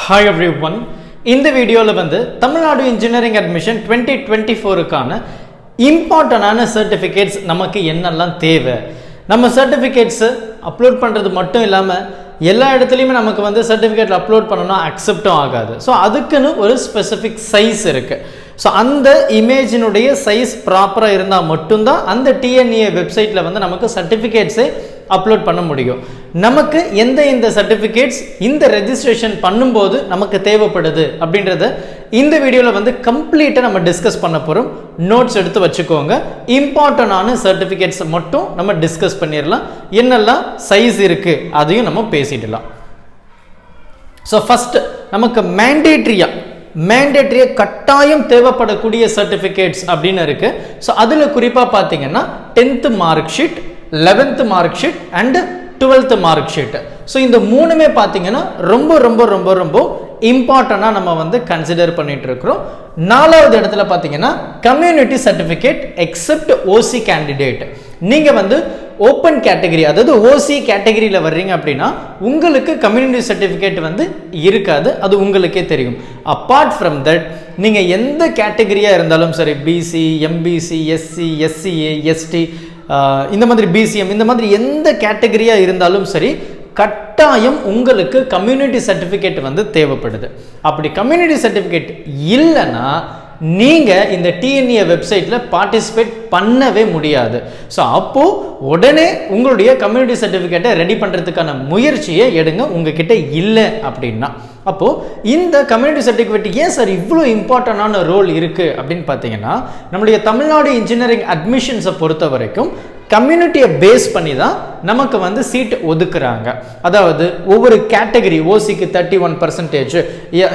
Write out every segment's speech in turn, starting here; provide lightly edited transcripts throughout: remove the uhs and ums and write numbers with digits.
Hi everyone. இந்த வீடியோல வந்து தமிழ்நாடு இன்ஜினியரிங் அட்மிஷன் 2024க்கான இம்பார்ட்டன்டான சர்டிஃபிகேட்ஸ் நமக்கு என்னெல்லாம் தேவை, நம்ம சர்டிஃபிகேட்ஸ் அப்லோட் பண்ணுறது மட்டும் இல்லாமல் எல்லா இடத்துலையுமே நமக்கு வந்து சர்டிஃபிகேட் அப்லோட் பண்ணணும் அக்செப்டும் ஆகாது. ஸோ அதுக்குன்னு ஒரு ஸ்பெசிஃபிக் சைஸ் இருக்குது. ஸோ அந்த இமேஜினுடைய சைஸ் ப்ராப்பராக இருந்தால் மட்டும்தான் அந்த டிஎன்ஏ வெப்சைட்டில் வந்து நமக்கு சர்டிஃபிகேட்ஸை அப்லோட் பண்ண முடியும். நமக்கு எந்த சர்டிஃபிகேட்ஸ் இந்த ரெஜிஸ்ட்ரேஷன் பண்ணும்போது நமக்கு தேவைப்படுது அப்படின்றத இந்த வீடியோவில் வந்து கம்ப்ளீட்டாக நம்ம டிஸ்கஸ் பண்ண போகிறோம். நோட்ஸ் எடுத்து வச்சுக்கோங்க. இம்பார்ட்டண்டான சர்டிஃபிகேட்ஸ் மட்டும் நம்ம டிஸ்கஸ் பண்ணிடலாம். என்னெல்லாம் சைஸ் இருக்குது அதையும் நம்ம பேசிடலாம். ஸோ ஃபஸ்ட் நமக்கு மேண்டேட்ரியாக கட்டாயம் தேவைப்படக்கூடிய சர்டிஃபிகேட்ஸ் அப்படின்னு இருக்குது. ஸோ அதில் குறிப்பாக பார்த்தீங்கன்னா 10th mark sheet, 11th mark sheet and 12th mark sheet. So இந்த மூணுமே பார்த்தீங்கன்னா ரொம்ப ரொம்ப ரொம்ப ரொம்ப இம்பார்ட்டண்டாக நம்ம வந்து கன்சிடர் பண்ணிட்டு இருக்கிறோம். 4வது இடத்துல பார்த்தீங்கன்னா கம்யூனிட்டி சர்டிஃபிகேட் எக்ஸப்ட் ஓசி கேண்டிடேட். நீங்கள் வந்து ஓப்பன் கேட்டகரி, அதாவது ஓசி கேட்டகரியில் வர்றீங்க அப்படின்னா உங்களுக்கு கம்யூனிட்டி சர்டிஃபிகேட் வந்து இருக்காது, அது உங்களுக்கே தெரியும். அப்பார்ட் ஃப்ரம் தட் நீங்கள் எந்த கேட்டகரியாக இருந்தாலும் சரி, BC, MBC, SC, SCA, ST, இந்த மாதிரி பிசிஎம், இந்த மாதிரி எந்த கேட்டகரியாக இருந்தாலும் சரி, கட்டாயம் உங்களுக்கு கம்யூனிட்டி சர்டிஃபிகேட் வந்து தேவைப்படுது. அப்படி கம்யூனிட்டி சர்டிஃபிகேட் இல்லைன்னா நீங்கள் இந்த டிஎன்ஏ வெப்சைட்டில் பார்ட்டிசிபேட் பண்ணவே முடியாது. ஸோ அப்போது உடனே உங்களுடைய கம்யூனிட்டி சர்டிஃபிகேட்டை ரெடி பண்ணுறதுக்கான முயற்சியை எடுங்க, உங்ககிட்ட இல்லை அப்படின்னா. அப்போது இந்த கம்யூனிட்டி சர்டிஃபிகேட் ஏன் சார் இவ்வளோ இம்பார்ட்டண்டான ரோல் இருக்குது அப்படின்னு பார்த்தீங்கன்னா, நம்மளுடைய தமிழ்நாடு இன்ஜினியரிங் அட்மிஷன்ஸை பொறுத்த வரைக்கும் கம்யூனிட்டியை பேஸ் பண்ணி தான் நமக்கு வந்து சீட் ஒதுக்குறாங்க. அதாவது ஒவ்வொரு கேட்டகரி, ஓசிக்கு 31%,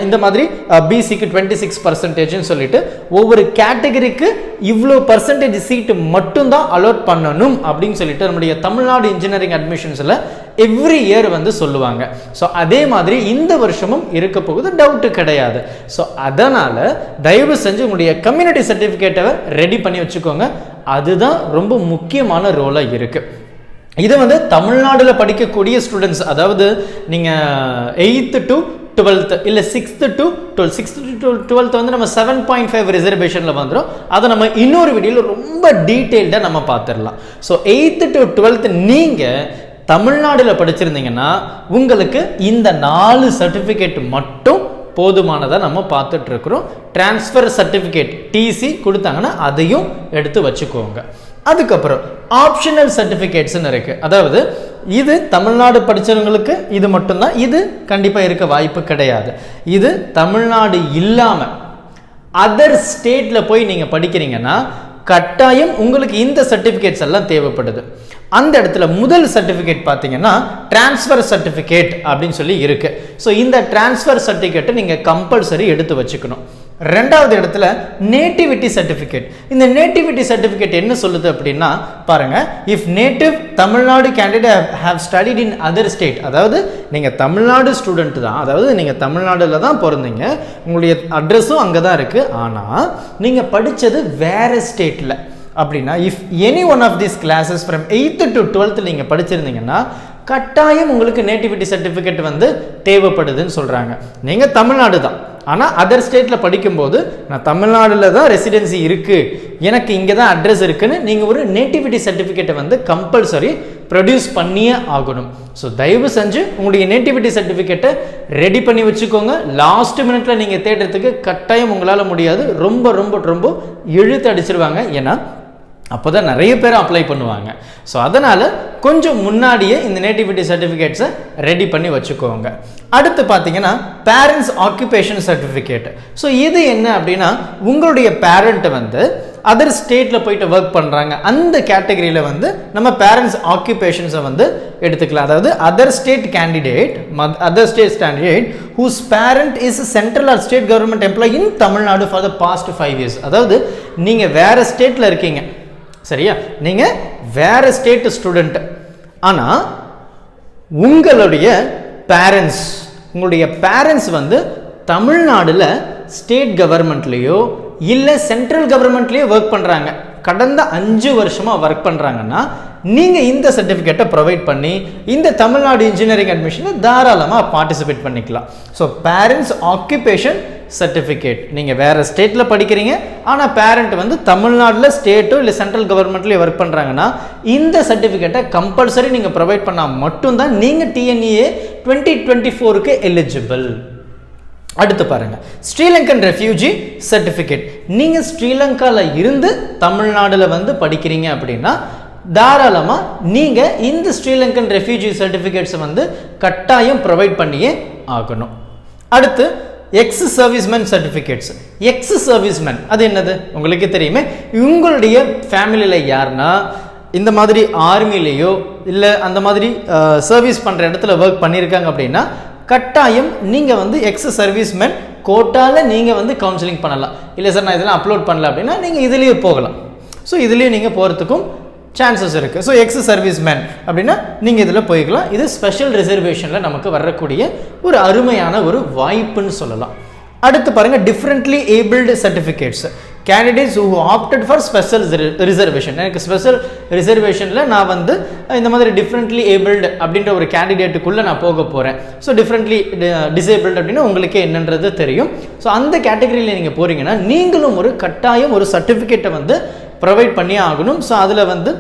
இந்த மாதிரி பிசிக்கு 26% சொல்லிட்டு ஒவ்வொரு கேட்டகரிக்கு இவ்வளோ பர்சன்டேஜ் சீட்டு மட்டும்தான் அலோட் பண்ணணும் அப்படின்னு சொல்லிட்டு நம்முடைய தமிழ்நாடு இன்ஜினியரிங் அட்மிஷன்ஸில் எவ்ரி இயர் வந்து சொல்லுவாங்க. ஸோ அதே மாதிரி இந்த வருஷமும் இருக்க போகுது, டவுட்டு கிடையாது. ஸோ அதனால் தயவு செஞ்சு உங்களுடைய கம்யூனிட்டி சர்டிஃபிகேட்டை ரெடி பண்ணி வச்சுக்கோங்க. அதுதான் ரொம்ப முக்கியமான ரோலாக இருக்குது. இது வந்து தமிழ்நாட்டில் படிக்கக்கூடிய ஸ்டூடெண்ட்ஸ், அதாவது நீங்கள் 8th to 12th இல்லை 6th to 12th வந்து நம்ம 7.5 ரிசர்வேஷனில் வந்துடும். அதை நம்ம இன்னொரு வீடியோவில் ரொம்ப டீட்டெயில்டாக நம்ம பார்த்துடலாம். ஸோ 8th to 12th நீங்கள் தமிழ்நாட்டில் படிச்சிருந்தீங்கன்னா உங்களுக்கு இந்த 4 சர்டிஃபிகேட் மட்டும் போதுமானதாக நம்ம பார்த்துட்டு இருக்கிறோம். டிரான்ஸ்ஃபர் சர்டிஃபிகேட் டிசி கொடுத்தாங்கன்னா அதையும் எடுத்து வச்சுக்கோங்க. அதுக்கப்புறம் ஆப்ஷனல் சர்டிஃபிகேட்ஸ்ன்னு இருக்குது. அதாவது இது தமிழ்நாடு படித்தவங்களுக்கு இது மட்டும்தான், இது கண்டிப்பாக இருக்க வாய்ப்பு கிடையாது. இது தமிழ்நாடு இல்லாமல் அதர் ஸ்டேட்டில் போய் நீங்கள் படிக்கிறீங்கன்னா கட்டாயம் உங்களுக்கு இந்த சர்டிஃபிகேட்ஸ் எல்லாம் தேவைப்படுது. அந்த இடத்துல முதல் சர்டிஃபிகேட் பார்த்தீங்கன்னா டிரான்ஸ்ஃபர் சர்டிஃபிகேட் அப்படின்னு சொல்லி இருக்கு. ஸோ இந்த டிரான்ஸ்ஃபர் சர்டிஃபிகேட்டை நீங்கள் கம்பல்சரி எடுத்து வச்சுக்கணும். ரெண்டாவது இடத்துல நேட்டிவிட்டி சர்டிஃபிகேட். இந்த நேட்டிவிட்டி சர்டிஃபிகேட் என்ன சொல்லுது அப்படின்னா பாருங்க, if native Tamil Nadu candidate have studied in other state, அதாவது நீங்கள் தமிழ்நாடு ஸ்டூடெண்ட் தான், அதாவது நீங்கள் தமிழ்நாடுல தான் பிறந்தீங்க, உங்களுடைய அட்ரஸும் அங்கே தான் இருக்குது, ஆனால் நீங்கள் படித்தது வேறு ஸ்டேட்டில் அப்படின்னா, if any one of these classes from 8th to 12th நீங்கள் படிச்சிருந்தீங்கன்னா கட்டாயம் உங்களுக்கு நேட்டிவிட்டி சர்டிஃபிகேட் வந்து தேவைப்படுதுன்னு சொல்கிறாங்க. நீங்கள் தமிழ்நாடு தான், ஆனால் அதர் ஸ்டேட்டில் படிக்கும்போது நான் தமிழ்நாட்டில் தான் ரெசிடென்சி இருக்குது, எனக்கு இங்கே தான் அட்ரஸ் இருக்குன்னு நீங்கள் ஒரு நேட்டிவிட்டி சர்டிஃபிகேட்டை வந்து கம்பல்சரி ப்ரொடியூஸ் பண்ணியே ஆகணும். ஸோ தயவு செஞ்சு உங்களுடைய நேட்டிவிட்டி சர்டிஃபிகேட்டை ரெடி பண்ணி வச்சுக்கோங்க. லாஸ்ட் மினிட்ல நீங்கள் தேடுறதுக்கு கட்டாயம் உங்களால் முடியாது, ரொம்ப ரொம்ப ரொம்ப இழுத்து அடிச்சிருவாங்க. ஏன்னா அப்போ தான் நிறைய பேர் அப்ளை பண்ணுவாங்க. ஸோ அதனால் கொஞ்சம் முன்னாடியே இந்த நேட்டிவிட்டி சர்டிஃபிகேட்ஸை ரெடி பண்ணி வச்சுக்கோங்க. அடுத்து பார்த்தீங்கன்னா பேரண்ட்ஸ் ஆக்குபேஷன் சர்டிஃபிகேட். ஸோ இது என்ன அப்படின்னா, உங்களுடைய பேரண்ட்டை வந்து அதர் ஸ்டேட்டில் போயிட்டு ஒர்க் பண்ணுறாங்க, அந்த கேட்டகரியில் வந்து நம்ம பேரண்ட்ஸ் ஆக்குபேஷன்ஸை வந்து எடுத்துக்கலாம். அதாவது other state candidate whose parent is central or state government employee in Tamil Nadu for the past 5 years. அதாவது நீங்கள் வேறு ஸ்டேட்டில் இருக்கீங்க, சரியா, நீங்கள் வேறு ஸ்டேட் ஸ்டூடெண்ட், ஆனால் உங்களுடைய பேரண்ட்ஸ் வந்து தமிழ்நாடுல ஸ்டேட் கவர்மெண்ட்லேயோ இல்லை சென்ட்ரல் கவர்மெண்ட்லேயோ ஒர்க் பண்ணுறாங்க, கடந்த 5 வருஷமாக ஒர்க் பண்ணுறாங்கன்னா நீங்கள் இந்த சர்டிஃபிகேட்டை ப்ரொவைட் பண்ணி இந்த தமிழ்நாடு இன்ஜினியரிங் அட்மிஷனை தாராளமாக பார்ட்டிசிபேட் பண்ணிக்கலாம். ஸோ பேரண்ட்ஸ் ஆக்குபேஷன் சர்டிஃபிகேட், நீங்கள் வேறு ஸ்டேட்டில் படிக்கிறீங்க ஆனால் பேரண்ட் வந்து தமிழ்நாட்டில் ஸ்டேட்டோ இல்லை சென்ட்ரல் கவர்மெண்ட்லேயே ஒர்க் பண்ணுறாங்கன்னா இந்த சர்டிஃபிகேட்டை கம்பல்சரி நீங்கள் ப்ரொவைட் பண்ணால் மட்டும்தான் நீங்கள் TNEA 2024க்கு எலிஜிபிள். அடுத்து பாருங்க, ஸ்ரீலங்கன் ரெஃப்யூஜி சர்டிஃபிகேட். நீங்கள் ஸ்ரீலங்காவில் இருந்து தமிழ்நாடுல வந்து படிக்கிறீங்க அப்படின்னா தாராளமாக நீங்கள் இந்த ஸ்ரீலங்கன் ரெஃப்யூஜி சர்டிஃபிகேட்ஸை வந்து கட்டாயம் ப்ரொவைட் பண்ணியே ஆகணும். அடுத்து X serviceman certificates. X serviceman அது என்னது உங்களுக்கு தெரியுமே. உங்களுடைய ஃபேமிலியில் யாருன்னா இந்த மாதிரி ஆர்மிலேயோ இல்லை அந்த மாதிரி சர்வீஸ் பண்ணுற இடத்துல ஒர்க் பண்ணியிருக்காங்க அப்படின்னா கட்டாயம் நீங்கள் வந்து எக்ஸ் சர்வீஸ்மேன் கோட்டாவில் நீங்கள் வந்து கவுன்சிலிங் பண்ணலாம். இல்லை சார் நான் இதெல்லாம் அப்லோட் பண்ணல அப்படின்னா நீங்கள் இதுலேயே போகலாம். ஸோ இதுலேயே நீங்கள் போகிறதுக்கும் சான்சஸ் இருக்குது. ஸோ எக்ஸ் சர்வீஸ்மேன் அப்படின்னா நீங்கள் இதில் போய்க்கலாம். இது ஸ்பெஷல் ரிசர்வேஷனில் நமக்கு வரக்கூடிய ஒரு அருமையான ஒரு வாய்ப்புன்னு சொல்லலாம். அடுத்து பாருங்கள், differently abled certificates. Candidates who opted for special reservation. எனக்கு ஸ்பெஷல் ரிசர்வேஷனில் நான் வந்து இந்த மாதிரி டிஃப்ரெண்ட்லி ஏபிள்டு அப்படின்ற ஒரு கேண்டிடேட்டுக்குள்ளே நான் போக போகிறேன். ஸோ டிஃப்ரெண்ட்லி டிசேபிள்டு அப்படின்னா உங்களுக்கே என்னன்றது தெரியும். ஸோ அந்த கேட்டகரியில் நீங்கள் போகிறீங்கன்னா நீங்களும் ஒரு கட்டாயம் ஒரு சர்டிஃபிகேட்டை வந்து ப்ரொவைட் பண்ணியே ஆகணும். ஸோ அதில் வந்து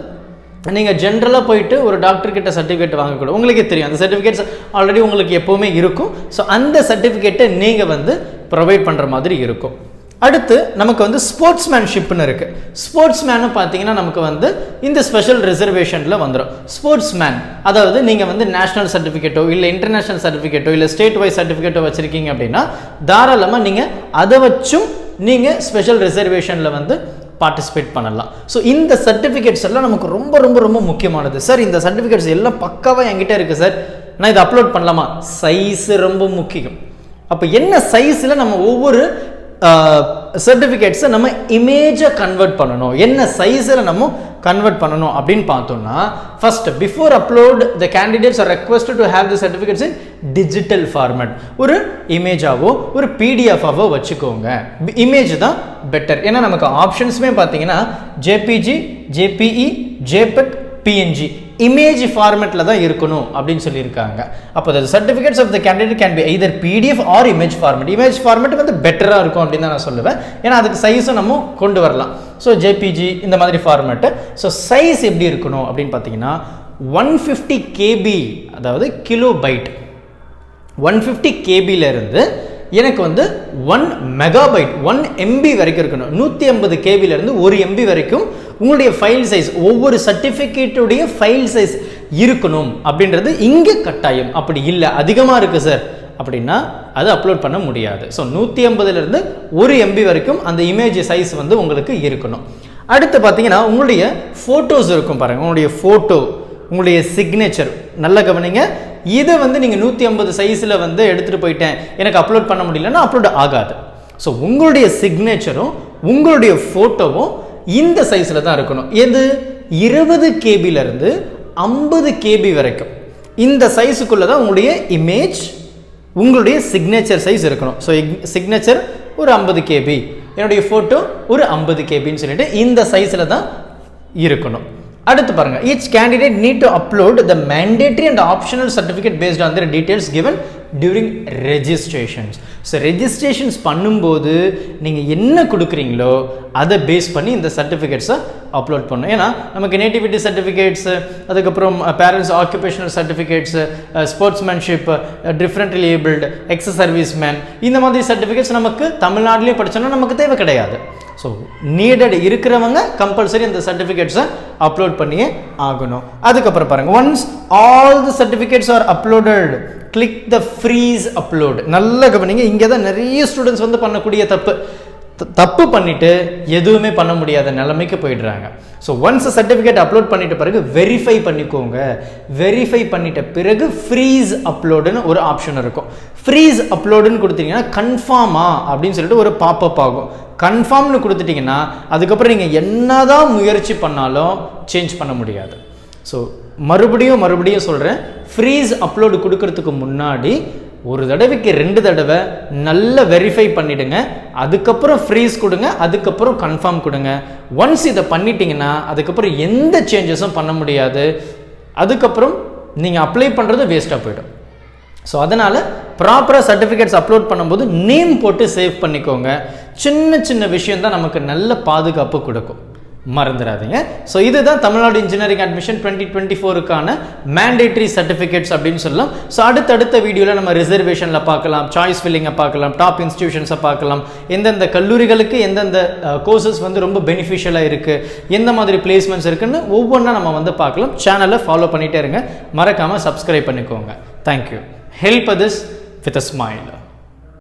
நீங்கள் ஜென்ரலாக போயிட்டு ஒரு டாக்டர்கிட்ட சர்டிஃபிகேட் வாங்கக்கூடாது. உங்களுக்கே தெரியும் அந்த சர்டிஃபிகேட்ஸ் ஆல்ரெடி உங்களுக்கு எப்போவுமே இருக்கும். ஸோ அந்த சர்டிஃபிகேட்டை நீங்கள் வந்து ப்ரொவைட் பண்ணுற மாதிரி இருக்கும். அடுத்து நமக்கு வந்து ஸ்போர்ட்ஸ்மேன்ஷிப்னு இருக்குது. ஸ்போர்ட்ஸ்மேனும் பார்த்தீங்கன்னா நமக்கு வந்து இந்த ஸ்பெஷல் ரிசர்வேஷனில் வந்துடும். ஸ்போர்ட்ஸ்மேன் அதாவது நீங்கள் வந்து நேஷனல் சர்டிஃபிகேட்டோ இல்லை இன்டர்நேஷ்னல் சர்டிஃபிகேட்டோ இல்லை ஸ்டேட் வைஸ் சர்டிஃபிகேட்டோ வச்சுருக்கீங்க அப்படின்னா தாராளமாக நீங்கள் அதை வச்சும் நீங்கள் ஸ்பெஷல் ரிசர்வேஷனில் வந்து பார்ட்டிசிபேட் பண்ணலாம். ஸோ இந்த சர்டிஃபிகேட்ஸ் எல்லாம் நமக்கு ரொம்ப ரொம்ப ரொம்ப முக்கியமானது. சார் இந்த சர்டிஃபிகேட்ஸ் எல்லாம் பக்காவாக என்கிட்ட இருக்குது சார், நான் இதை அப்லோட் பண்ணலாமா? சைஸ் ரொம்ப முக்கியம். அப்போ என்ன சைஸில் நம்ம ஒவ்வொரு சர்டிஃபிகேட்ஸை நம்ம இமேஜை கன்வெர்ட் பண்ணணும், என்ன சைஸில் நம்ம கன்வெர்ட் பண்ணணும் அப்படின்னு பார்த்தோம்னா first before upload the candidates R requested to have the certificates in digital format. ஒரு இமேஜாவோ ஒரு பிடிஎஃபாவோ வச்சுக்கோங்க. இமேஜ் தான் பெட்டர். ஏன்னா நமக்கு ஆப்ஷன்ஸுமே பார்த்தீங்கன்னா JPG, JPE, JPEG, PNG image ஃபார்மேட்டில் தான் இருக்கணும் அப்படின்னு சொல்லியிருக்காங்க. அப்போ the certificates of the candidate can be either PDF or image format. Image format வந்து பெட்டராக இருக்கும் அப்படின்னு தான் நான் சொல்லுவேன். ஏன்னா அதுக்கு சைஸும் நம்ம கொண்டு வரலாம். ஸோ ஜேபிஜி இந்த மாதிரி ஃபார்மேட்டு. ஸோ சைஸ் எப்படி இருக்கணும் அப்படின்னு பார்த்தீங்கன்னா 150 KB, அதாவது கிலோ பைட். 150 KBயிலேருந்து எனக்கு வந்து 1 மெகாபைட் 1 MB வரைக்கும் இருக்கணும். 150 KBயிலேருந்து 1 MB வரைக்கும் உங்களுடைய ஃபைல் சைஸ், ஒவ்வொரு சர்டிஃபிகேட்டுடைய ஃபைல் சைஸ் இருக்கணும் அப்படின்றது இங்கே கட்டாயம். அப்படி இல்லை அதிகமாக இருக்குது சார் அப்படின்னா அது அப்லோட் பண்ண முடியாது. ஸோ 150லேருந்து 1 MB வரைக்கும் அந்த இமேஜ் சைஸ் வந்து உங்களுக்கு இருக்கணும். அடுத்து பார்த்தீங்கன்னா உங்களுடைய ஃபோட்டோஸ் இருக்கும் பாருங்கள். உங்களுடைய ஃபோட்டோ, உங்களுடைய சிக்னேச்சர் நல்லா கவனிங்க. இதை வந்து நீங்கள் 150 சைஸில் வந்து எடுத்துகிட்டு போயிட்டேன் எனக்கு அப்லோட் பண்ண முடியலன்னா அப்லோட் ஆகாது. ஸோ உங்களுடைய சிக்னேச்சரும் உங்களுடைய ஃபோட்டோவும் இந்த சைஸில் தான் இருக்கணும். எது 20 KBயிலேருந்து 50 KB வரைக்கும் இந்த சைஸுக்குள்ளே தான் உங்களுடைய இமேஜ், உங்களுடைய சிக்னேச்சர் சைஸ் இருக்கணும். ஸோ சிக்னேச்சர் ஒரு 50 KB, என்னுடைய ஃபோட்டோ ஒரு 50 KBன்னு சொல்லிட்டு இந்த சைஸில் தான் இருக்கணும். அடுத்து பாருங்க, each candidate need to upload the mandatory and optional certificate based on their details given during registrations. So registrations பண்ணும்போது நீங்கள் என்ன கொடுக்குறீங்களோ அதை பேஸ் பண்ணி இந்த சர்டிஃபிகேட்ஸை அப்லோட் பண்ணணும். ஏன்னா நமக்கு நேட்டிவிட்டி சர்டிஃபிகேட்ஸு, அதுக்கப்புறம் parents occupational certificates, sportsmanship, differently abled, X serviceman இந்த மாதிரி சர்டிஃபிகேட்ஸ் நமக்கு தமிழ்நாட்டிலே படித்தோன்னா நமக்கு தேவை கிடையாது. ஸோ நீடட் இருக்கிறவங்க கம்பல்சரி இந்த சர்டிஃபிகேட்ஸை அப்லோட் பண்ணியே ஆகணும். அதுக்கப்புறம் பாருங்கள், once all the certificates are uploaded click the freeze upload. நல்ல கவனிங்க, இங்கே தான் நிறைய ஸ்டூடெண்ட்ஸ் வந்து பண்ணக்கூடிய தப்பு பண்ணிட்டு எதுவுமே பண்ண முடியாத நிலைமைக்கு போயிடுறாங்க. ஸோ ஒன்ஸ் சர்டிஃபிகேட் அப்லோட் பண்ணிட்ட பிறகு வெரிஃபை பண்ணிக்கோங்க. வெரிஃபை பண்ணிட்ட பிறகு ஃப்ரீஸ் அப்லோடுன்னு ஒரு ஆப்ஷன் இருக்கும். ஃப்ரீஸ் அப்லோடுன்னு கொடுத்தீங்கன்னா கன்ஃபார்மா அப்படின்னு சொல்லிட்டு ஒரு பாப்அப் ஆகும். கன்ஃபார்ம்னு கொடுத்துட்டிங்கன்னா அதுக்கப்புறம் நீங்கள் என்னதான் முயற்சி பண்ணாலும் சேஞ்ச் பண்ண முடியாது. ஸோ மறுபடியும் சொல்கிறேன், ஃப்ரீஸ் அப்லோடு கொடுக்கறதுக்கு முன்னாடி ஒரு தடவைக்கு 2 தடவை நல்லா வெரிஃபை பண்ணிடுங்க. அதுக்கப்புறம் ஃப்ரீஸ் கொடுங்க, அதுக்கப்புறம் கன்ஃபார்ம் கொடுங்க. ஒன்ஸ் இதை பண்ணிட்டீங்கன்னா அதுக்கப்புறம் எந்த சேஞ்சஸும் பண்ண முடியாது. அதுக்கப்புறம் நீங்கள் அப்ளை பண்ணுறது வேஸ்ட்டாக போயிடும். ஸோ அதனால் ப்ராப்பராக சர்டிஃபிகேட்ஸ் அப்லோட் பண்ணும்போது நேம் போட்டு சேவ் பண்ணிக்கோங்க. சின்ன சின்ன விஷயந்தான் நமக்கு நல்ல பாதுகாப்பு கொடுக்கும், மறந்துடாதீங்க. ஸோ இதுதான் தமிழ்நாடு இன்ஜினியரிங் அட்மிஷன் 2024க்கான மேண்டேட்ரி சர்டிஃபிகேட்ஸ் அப்படின்னு சொல்லலாம். ஸோ அடுத்தடுத்த வீடியோவில் நம்ம ரிசர்வேஷனில் பார்க்கலாம், சாய்ஸ் ஃபில்லிங்கை பார்க்கலாம், டாப் இன்ஸ்டிடியூஷன்ஸை பார்க்கலாம், எந்தெந்த கல்லூரிகளுக்கு எந்தெந்த கோர்சஸ் வந்து ரொம்ப பெனிஃபிஷியலாக இருக்குது, எந்த மாதிரி பிளேஸ்மெண்ட்ஸ் இருக்குன்னு ஒவ்வொன்றா நம்ம வந்து பார்க்கலாம். சேனலை ஃபாலோ பண்ணிகிட்டே இருங்க, மறக்காமல் சப்ஸ்கிரைப் பண்ணிக்கோங்க. Thank you. Help others with a smile.